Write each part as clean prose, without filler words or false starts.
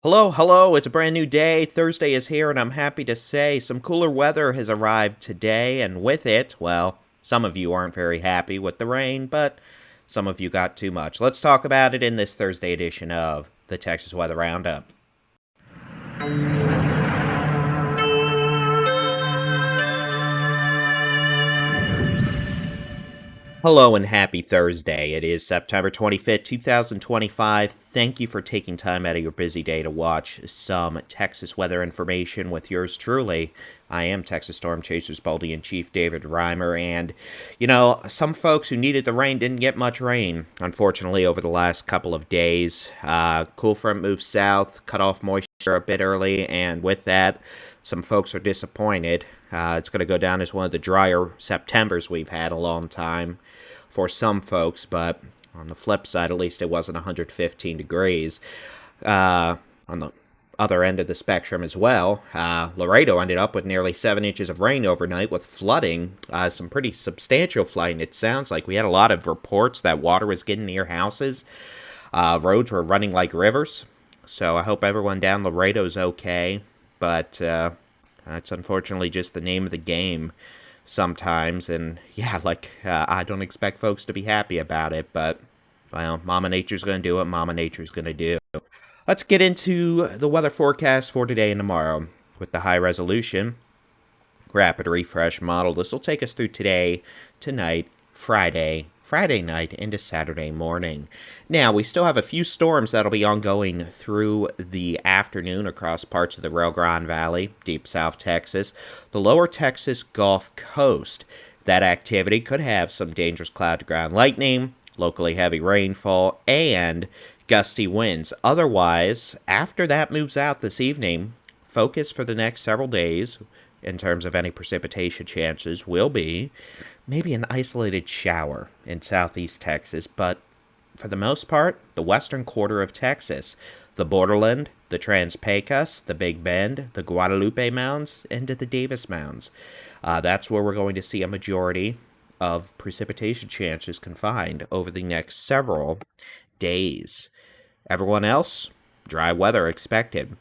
Hello, hello, it's a brand new day. Thursday is here, and I'm happy to say some cooler weather has arrived today, and with it, well, some of you aren't very happy with the rain, but some of you got too much. Let's talk about it in this Thursday edition of the Texas Weather Roundup. Hello and happy Thursday. It is September 25th, 2025. Thank you for taking time out of your busy day to watch some Texas weather information with yours truly. I am Texas Storm Chasers Baldy-in-Chief David Reimer, and, some folks who needed the rain didn't get much rain, unfortunately, over the last couple of days. Cool front moved south, cut off moisture a bit early, and with that, some folks are disappointed. It's going to go down as one of the drier Septembers we've had a long time for some folks, but on the flip side, at least it wasn't 115 degrees. On the other end of the spectrum as well, Laredo ended up with nearly 7 inches of rain overnight with flooding, some pretty substantial flooding. It sounds like we had a lot of reports that water was getting near houses. Roads were running like rivers, so I hope everyone down Laredo's okay, but it's unfortunately just the name of the game sometimes, and yeah, I don't expect folks to be happy about it, but, well, Mama Nature's going to do what Mama Nature's going to do. Let's get into the weather forecast for today and tomorrow with the high resolution rapid refresh model. This will take us through today, tonight, Friday night into Saturday morning. Now, we still have a few storms that'll be ongoing through the afternoon across parts of the Rio Grande Valley, deep South Texas, the lower Texas Gulf Coast. That activity could have some dangerous cloud-to-ground lightning, locally heavy rainfall, and gusty winds. Otherwise, after that moves out this evening, focus for the next several days in terms of any precipitation chances will be maybe an isolated shower in southeast Texas, but for the most part, the western quarter of Texas, the borderland, the Trans-Pecos, the Big Bend, the Guadalupe Mounds, and the Davis Mounds. That's where we're going to see a majority of precipitation chances confined over the next several days. Everyone else, dry weather expected.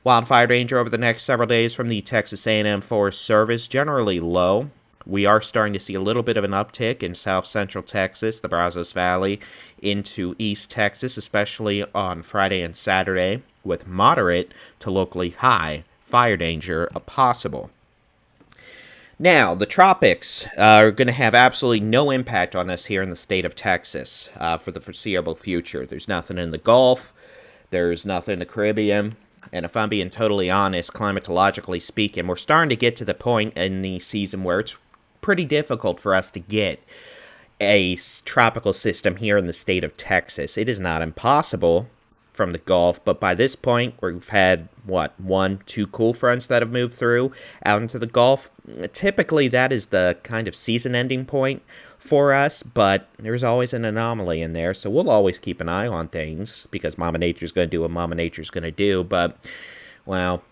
Wildfire danger over the next several days from the Texas A&M Forest Service, generally low. We are starting to see a little bit of an uptick in south-central Texas, the Brazos Valley, into East Texas, especially on Friday and Saturday, with moderate to locally high fire danger possible. Now, the tropics are going to have absolutely no impact on us here in the state of Texas for the foreseeable future. There's nothing in the Gulf. There's nothing in the Caribbean. And if I'm being totally honest, climatologically speaking, we're starting to get to the point in the season where it's pretty difficult for us to get a tropical system here in the state of Texas. It is not impossible from the Gulf, but by this point, we've had, 1-2 cool fronts that have moved through out into the Gulf. Typically, that is the kind of season ending point for us, but there's always an anomaly in there, so we'll always keep an eye on things, because Mama Nature's going to do what Mama Nature's going to do, but, well,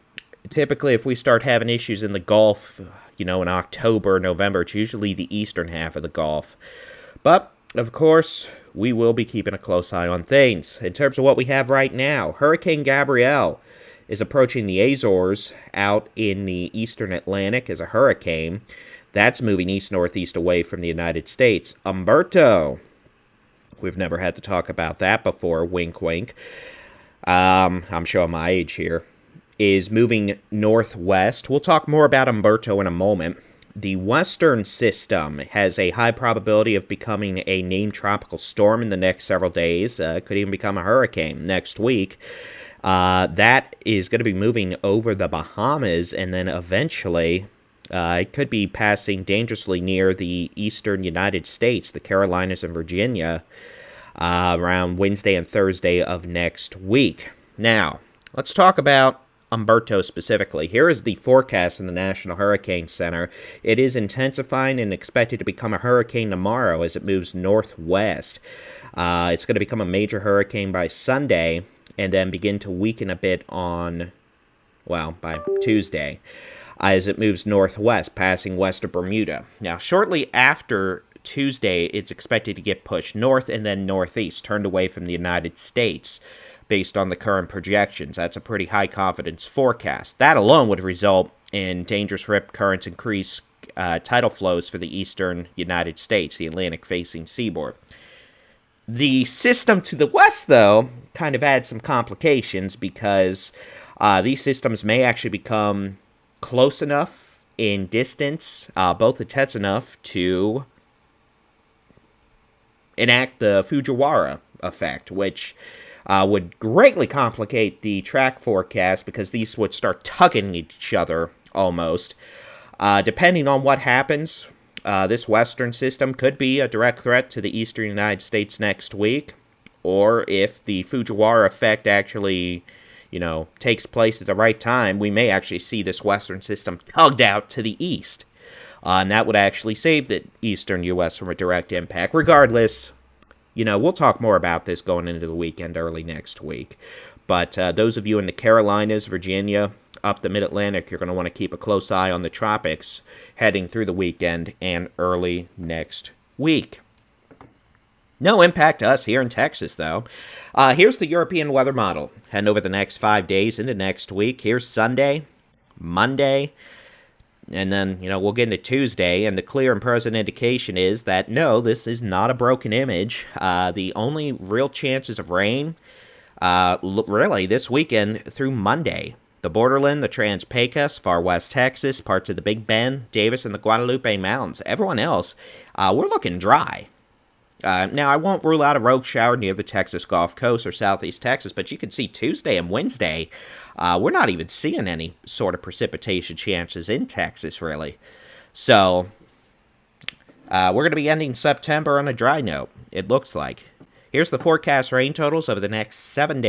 typically if we start having issues in the Gulf, in October, November, it's usually the eastern half of the Gulf. But, of course, we will be keeping a close eye on things. In terms of what we have right now, Hurricane Gabrielle is approaching the Azores out in the eastern Atlantic as a hurricane. That's moving east-northeast away from the United States. Humberto, we've never had to talk about that before, wink wink. I'm showing my age here. Is moving northwest. We'll talk more about Humberto in a moment. The western system has a high probability of becoming a named tropical storm in the next several days. Could even become a hurricane next week. That is going to be moving over the Bahamas, and then eventually it could be passing dangerously near the eastern United States, the Carolinas and Virginia, around Wednesday and Thursday of next week. Now, let's talk about Humberto specifically. Here is the forecast in the National Hurricane Center. It is intensifying and expected to become a hurricane tomorrow as it moves northwest. It's going to become a major hurricane by Sunday and then begin to weaken a bit by Tuesday as it moves northwest, passing west of Bermuda. Now, shortly after Tuesday, it's expected to get pushed north and then northeast, turned away from the United States. based on the current projections. That's a pretty high confidence forecast. That alone would result in dangerous rip currents, increased tidal flows for the eastern United States, the Atlantic-facing seaboard. The system to the west, though, kind of adds some complications because these systems may actually become close enough in distance, both intense enough to enact the Fujiwara effect, which would greatly complicate the track forecast because these would start tugging each other almost. Depending on what happens, this western system could be a direct threat to the eastern United States next week, or if the Fujiwara effect actually, takes place at the right time, we may actually see this western system tugged out to the east. And that would actually save the eastern U.S. from a direct impact. Regardless, we'll talk more about this going into the weekend early next week. But those of you in the Carolinas, Virginia, up the Mid-Atlantic, you're going to want to keep a close eye on the tropics heading through the weekend and early next week. No impact to us here in Texas, though. Here's the European weather model. Heading over the next 5 days into next week. Here's Sunday, Monday, and then, we'll get into Tuesday, and the clear and present indication is that, no, this is not a broken image. The only real chances of rain, really, this weekend through Monday. The borderland, the Trans-Pecos, far west Texas, parts of the Big Bend, Davis, and the Guadalupe Mountains. Everyone else, we're looking dry. Now, I won't rule out a rogue shower near the Texas Gulf Coast or southeast Texas, but you can see Tuesday and Wednesday, we're not even seeing any sort of precipitation chances in Texas, really. So, we're going to be ending September on a dry note, it looks like. Here's the forecast rain totals over the next 5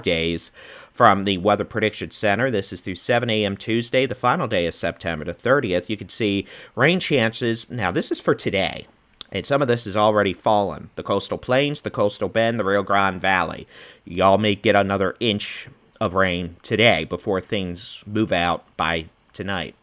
days, from the Weather Prediction Center. This is through 7 a.m. Tuesday, the final day of September the 30th. You can see rain chances. Now, this is for today, and some of this has already fallen. The coastal plains, the coastal bend, the Rio Grande Valley. Y'all may get another inch of rain today before things move out by tonight.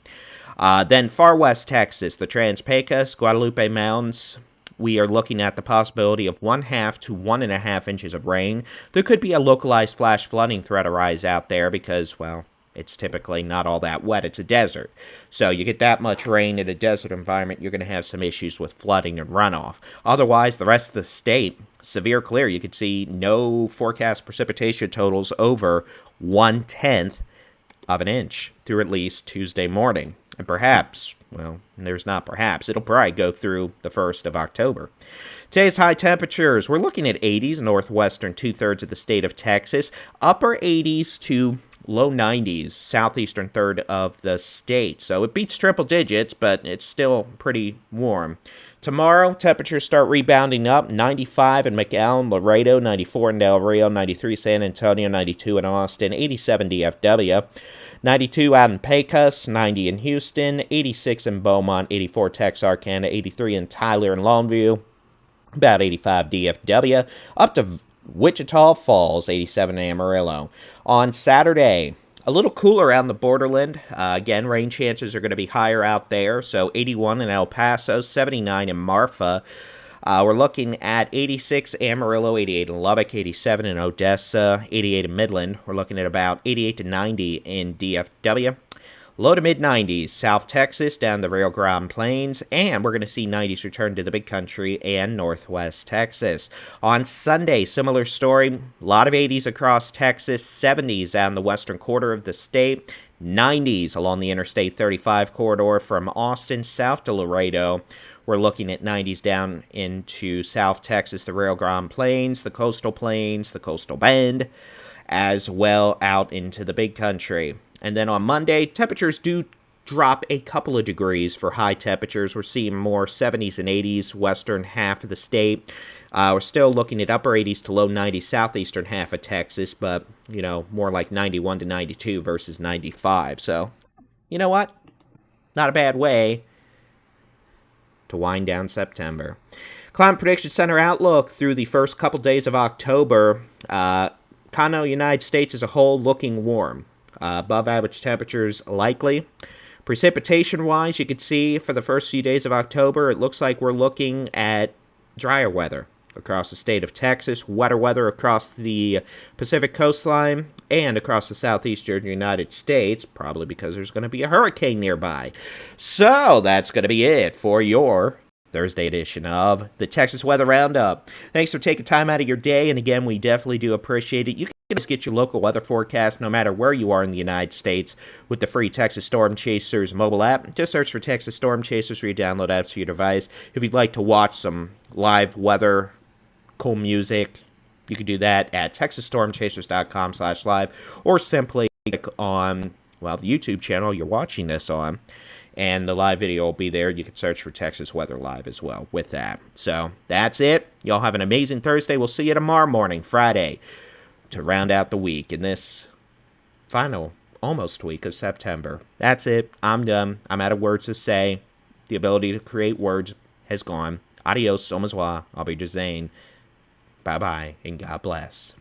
Then far west Texas, the Trans-Pecos, Guadalupe Mountains. We are looking at the possibility of 1/2 to 1.5 inches of rain. There could be a localized flash flooding threat arise out there because, well, it's typically not all that wet. It's a desert. So you get that much rain in a desert environment, you're going to have some issues with flooding and runoff. Otherwise, the rest of the state, severe clear. You could see no forecast precipitation totals over 1/10 of an inch through at least Tuesday morning. And perhaps, well, there's not perhaps, it'll probably go through the 1st of October. Today's high temperatures, we're looking at 80s, northwestern 2/3 of the state of Texas, upper 80s to low 90s, southeastern third of the state. So it beats triple digits, but it's still pretty warm. Tomorrow, temperatures start rebounding up. 95 in McAllen, Laredo, 94 in Del Rio, 93 San Antonio, 92 in Austin, 87 DFW, 92 out in Pecos, 90 in Houston, 86 in Beaumont, 84 Texarkana, 83 in Tyler and Longview, about 85 DFW, up to Wichita Falls, 87 Amarillo. On Saturday, a little cooler out in the borderland. Again, rain chances are going to be higher out there. So 81 in El Paso, 79 in Marfa. We're looking at 86 Amarillo, 88 in Lubbock, 87 in Odessa, 88 in Midland. We're looking at about 88 to 90 in DFW. Low to mid-90s, South Texas down the Rio Grande Plains, and we're going to see 90s return to the Big Country and Northwest Texas. On Sunday, similar story, a lot of 80s across Texas, 70s out in the western quarter of the state, 90s along the Interstate 35 corridor from Austin south to Laredo. We're looking at 90s down into South Texas, the Rio Grande Plains, the Coastal Bend, as well out into the Big Country. And then on Monday, temperatures do drop a couple of degrees for high temperatures. We're seeing more 70s and 80s, western half of the state. We're still looking at upper 80s to low 90s, southeastern half of Texas, but, more like 91 to 92 versus 95. So, you know what? Not a bad way to wind down September. Climate Prediction Center outlook through the first couple days of October. Continental United States as a whole looking warm. Above average temperatures likely. Precipitation-wise, you can see for the first few days of October, it looks like we're looking at drier weather. across the state of Texas, weather across the Pacific coastline, and across the southeastern United States, probably because there's going to be a hurricane nearby. So that's going to be it for your Thursday edition of the Texas Weather Roundup. Thanks for taking time out of your day, and again, we definitely do appreciate it. You can just get your local weather forecast no matter where you are in the United States with the free Texas Storm Chasers mobile app. Just search for Texas Storm Chasers for your download apps for your device. If you'd like to watch some live weather, cool music, you can do that at texasstormchasers.com/live, or simply click on, well, the YouTube channel you're watching this on, and the live video will be there. You can search for Texas Weather Live as well with that. So that's it. Y'all have an amazing Thursday. We'll see you tomorrow morning, Friday, to round out the week in this final, almost week of September. That's it. I'm done. I'm out of words to say. The ability to create words has gone. Adios, au revoir. I'll be Jazane. Bye-bye, and God bless.